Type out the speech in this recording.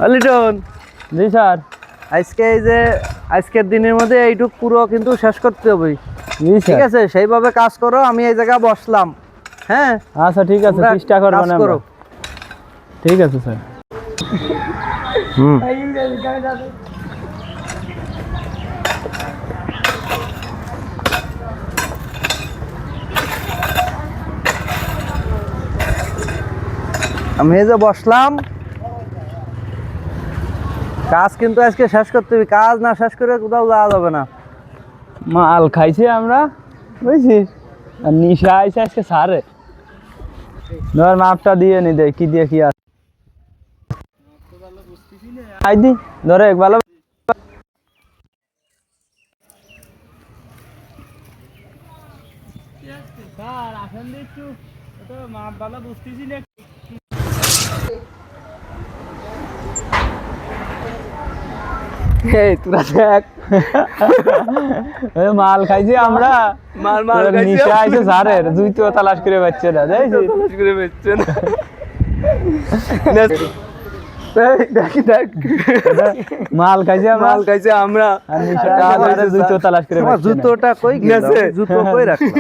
লিটন, জি sir. আজকে এই যে আজকের দিনের মধ্যে এইটুক পুরো কিন্তু শেষ করতে হবে। জি ঠিক স্যার। আছে, সেইভাবে কাজ করো। আমি এই জায়গায় বসলাম। হ্যাঁ, আচ্ছা ঠিক আছে, তোমরা চেষ্টা করবো কাজ না করো। ঠিক আছে স্যার। আমি এই যে বসলাম, কাজ কিন্তু আজকে শেষ করতে হবে। কাজ না শেষ করে কোথাও যাওয়া যাবে না। মাল খাইছি আমরা, বুঝছিস? আর নিশা আইসে আজকে সারে। ধর মাপটা দিয়ে নি, দেখ কি দিয়ে কি আছে। আইদি ধরে ভালো। স্যার আসেন একটু, তো মাপ ভালো বুঝতেছি না। এই তোরা দেখ, মাল খাইছি আমরা। মাল খাইছি নিশা আইসে সারের জুতো তালাশ করে পাচ্ছে না, দেখছি করে বেচছে না। এই দেখ দেখ, মাল খাইছি আমরা। মাল খাইছে আমরা। আর নিশা আইসে জুতো তালাশ করে আমার পাচ্ছে না। জুতোটা কই গেছে? জুতো কই রাখলাম?